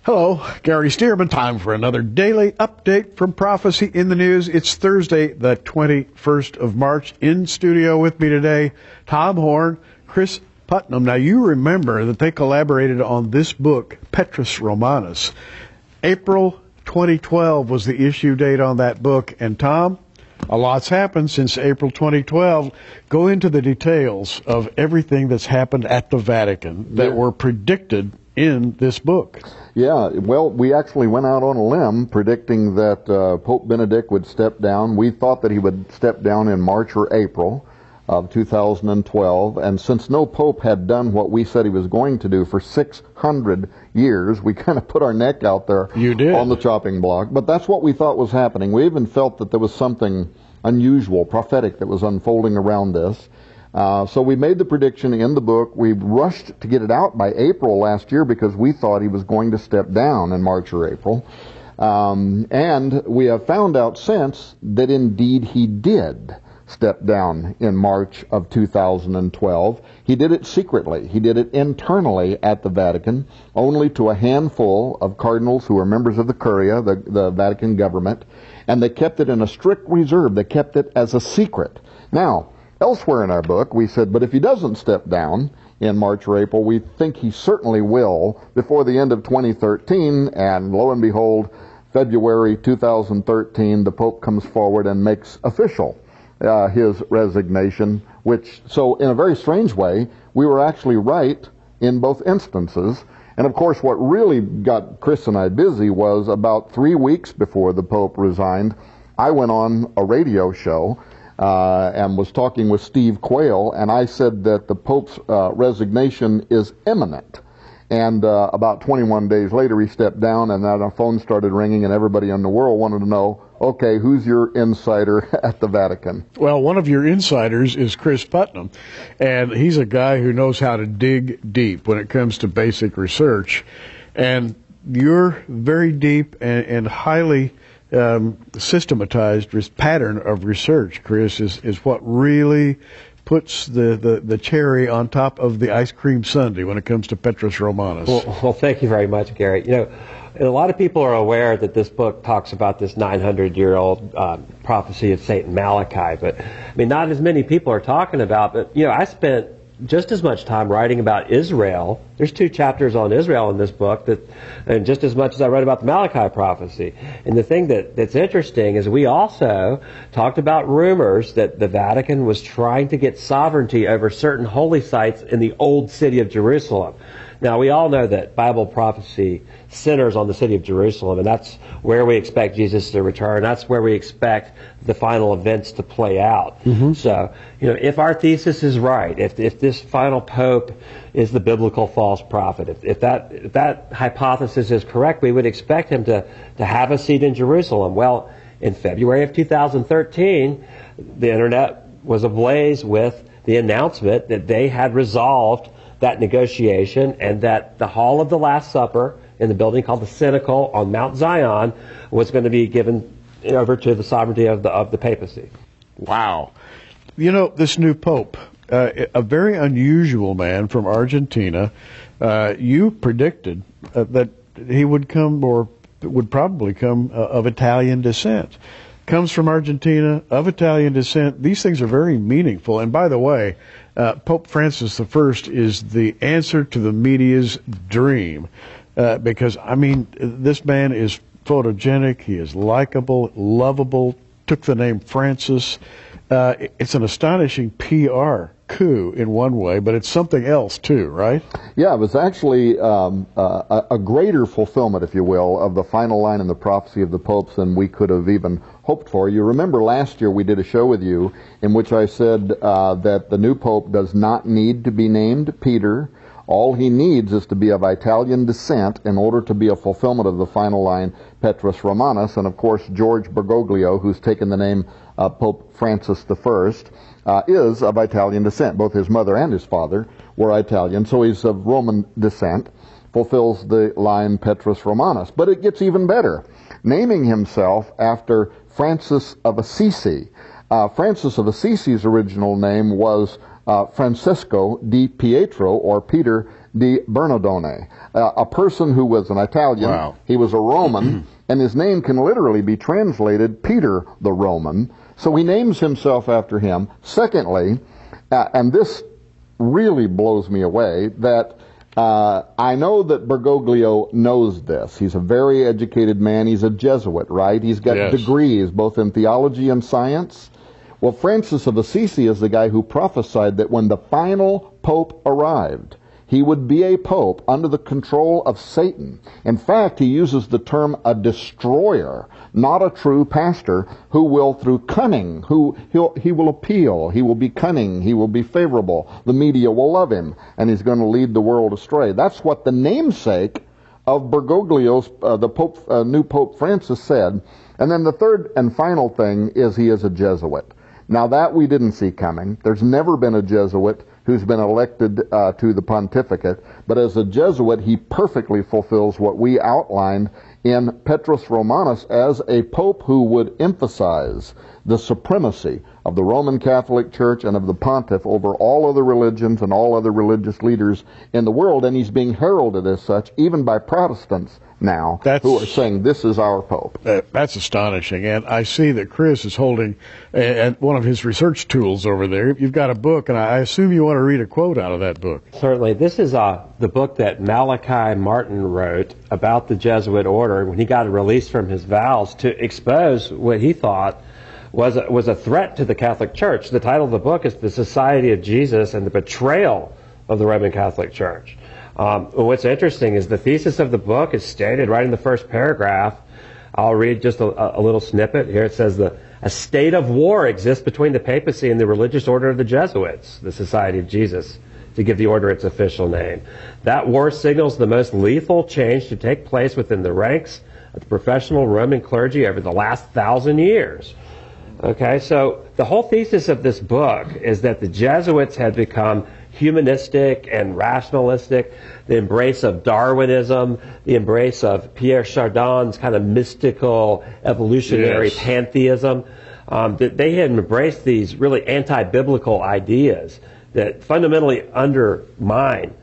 Hello, Gary Stearman. Time for another daily update from Prophecy in the News. It's Thursday, the 21st of March. In studio with me today, Tom Horn, Chris Putnam. Now, you remember that they collaborated on this book, Petrus, Romanus. April 2012 was the issue date on that book. And Tom, a lot's happened since April 2012. Go into the details of everything that's happened at the Vatican that were predicted in this book. Yeah, well, we actually went out on a limb predicting that Pope Benedict would step down. We thought that he would step down in March or April of 2012, and since no pope had done what we said he was going to do for 600 years, we kind of put our neck out there on the chopping block. But that's what we thought was happening. We even felt that there was something unusual, prophetic, that was unfolding around this. So we made the prediction in the book. We rushed to get it out by April last year because we thought he was going to step down in March or April. And we have found out since that indeed he did step down in March of 2012. He did it secretly. He did it internally at the Vatican, only to a handful of cardinals who are members of the Curia, the Vatican government, and they kept it in a strict reserve. They kept it as a secret. Now, elsewhere in our book, we said, but if he doesn't step down in March or April, we think he certainly will before the end of 2013, and lo and behold, February 2013, the Pope comes forward and makes official his resignation, so in a very strange way, we were actually right in both instances. And of course, what really got Chris and I busy was about 3 weeks before the Pope resigned, I went on a radio show and was talking with Steve Quayle, and I said that the Pope's resignation is imminent. And about 21 days later, he stepped down, and then our phone started ringing, and everybody in the world wanted to know, okay, who's your insider at the Vatican? Well, one of your insiders is Chris Putnam, and he's a guy who knows how to dig deep when it comes to basic research. And your very deep and highly systematized pattern of research, Chris, is what really puts the cherry on top of the ice cream sundae when it comes to Petrus Romanus. Well, thank you very much, Gary. You know, a lot of people are aware that this book talks about this 900-year-old prophecy of Saint Malachi, but I mean, not as many people are talking about. But you know, I spent just as much time writing about Israel. There's 2 chapters on Israel in this book, and just as much as I wrote about the Malachi prophecy. And the thing that's interesting is we also talked about rumors that the Vatican was trying to get sovereignty over certain holy sites in the old city of Jerusalem. Now, we all know that Bible prophecy centers on the city of Jerusalem, and that's where we expect Jesus to return. That's where we expect the final events to play out. Mm-hmm. So, you know, if our thesis is right, if this final pope is the biblical false prophet, if that hypothesis is correct, we would expect him to have a seat in Jerusalem. Well, in February of 2013, the internet was ablaze with the announcement that they had resolved that negotiation, and that the Hall of the Last Supper in the building called the Cenacle on Mount Zion was going to be given over to the sovereignty of the papacy. Wow. You know, this new pope, a very unusual man from Argentina, you predicted that he would come, or would probably come, of Italian descent. Comes from Argentina, of Italian descent. These things are very meaningful. And by the way, Pope Francis I is the answer to the media's dream. Because, I mean, this man is photogenic, he is likable, lovable, took the name Francis. It's an astonishing PR coup in one way, but it's something else too, right? Yeah, it was actually a greater fulfillment, if you will, of the final line in the prophecy of the popes than we could have even hoped for. You remember last year we did a show with you in which I said that the new pope does not need to be named Peter. All he needs is to be of Italian descent in order to be a fulfillment of the final line, Petrus Romanus. And of course, George Bergoglio, who's taken the name Pope Francis I, is of Italian descent. Both his mother and his father were Italian, so he's of Roman descent, fulfills the line Petrus Romanus. But it gets even better, naming himself after Francis of Assisi. Francis of Assisi's original name was Francesco di Pietro, or Peter di Bernardone, a person who was an Italian. Wow. He was a Roman, and his name can literally be translated Peter the Roman. So he names himself after him. Secondly, and this really blows me away, that I know that Bergoglio knows this. He's a very educated man. He's a Jesuit, right? He's got degrees both in theology and science. Well, Francis of Assisi is the guy who prophesied that when the final pope arrived, he would be a pope under the control of Satan. In fact, he uses the term a destroyer, not a true pastor, who will, through cunning, he will appeal, he will be cunning, he will be favorable, the media will love him, and he's going to lead the world astray. That's what the namesake of Bergoglio's, new Pope Francis said. And then the third and final thing is he is a Jesuit. Now that we didn't see coming. There's never been a Jesuit who's been elected to the pontificate, but as a Jesuit, he perfectly fulfills what we outlined in Petrus Romanus as a pope who would emphasize the supremacy of the Roman Catholic Church and of the pontiff over all other religions and all other religious leaders in the world, and he's being heralded as such even by Protestants now who are saying this is our pope. That's astonishing, and I see that Chris is holding one of his research tools over there. You've got a book, and I assume you want to read a quote out of that book. Certainly. This is the book that Malachi Martin wrote about the Jesuit order when he got released from his vows to expose what he thought was a threat to the Catholic Church. The title of the book is The Society of Jesus and the Betrayal of the Roman Catholic Church. What's interesting is the thesis of the book is stated right in the first paragraph. I'll read just a little snippet. Here it says, a state of war exists between the papacy and the religious order of the Jesuits, the Society of Jesus, to give the order its official name. That war signals the most lethal change to take place within the ranks of the professional Roman clergy over the last 1,000 years. Okay, so the whole thesis of this book is that the Jesuits had become humanistic and rationalistic, the embrace of Darwinism, the embrace of Pierre Chardin's kind of mystical evolutionary pantheism, that they had embraced these really anti-biblical ideas that fundamentally undermine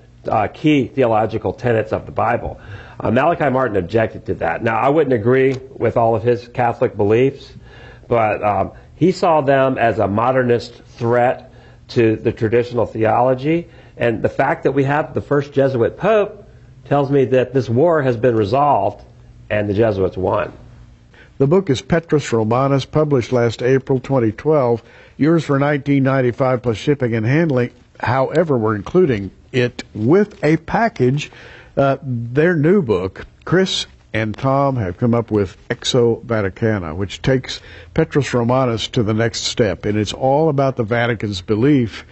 key theological tenets of the Bible. Malachi Martin objected to that. Now, I wouldn't agree with all of his Catholic beliefs, but he saw them as a modernist threat to the traditional theology, and the fact that we have the first Jesuit pope tells me that this war has been resolved and the Jesuits won. The book is Petrus Romanus, published last April 2012. Yours for $19.95 plus shipping and handling. However, we're including it with a package. Their new book, Chris and Tom have come up with Exo Vaticana, which takes Petrus Romanus to the next step. And it's all about the Vatican's belief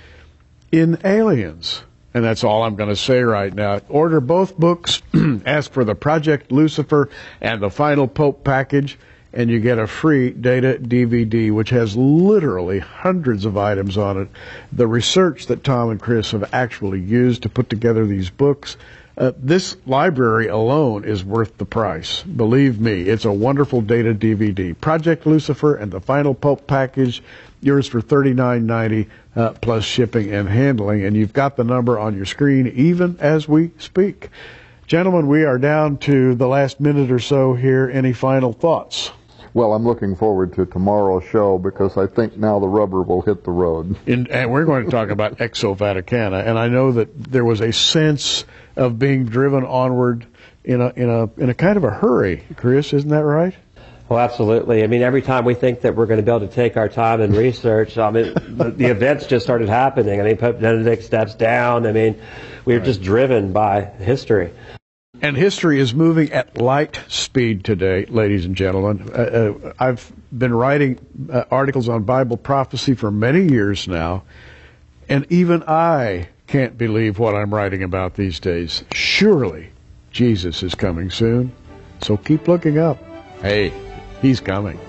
in aliens. And that's all I'm going to say right now. Order both books, ask for the Project Lucifer and the Final Pope package, and you get a free data DVD, which has literally hundreds of items on it. The research that Tom and Chris have actually used to put together these books, this library alone is worth the price. Believe me, it's a wonderful data DVD. Project Lucifer and the Final Pope package, yours for $39.90 plus shipping and handling. And you've got the number on your screen even as we speak. Gentlemen, we are down to the last minute or so here. Any final thoughts? Well, I'm looking forward to tomorrow's show because I think now the rubber will hit the road. And we're going to talk about Exo Vaticana, and I know that there was a sense of being driven onward in a kind of a hurry. Chris, isn't that right? Well, absolutely. I mean, every time we think that we're going to be able to take our time and research, the events just started happening. I mean, Pope Benedict steps down. I mean, we're just driven by history. And history is moving at light speed today, ladies and gentlemen. I've been writing articles on Bible prophecy for many years now, and even I can't believe what I'm writing about these days. Surely Jesus is coming soon, so keep looking up. Hey, he's coming.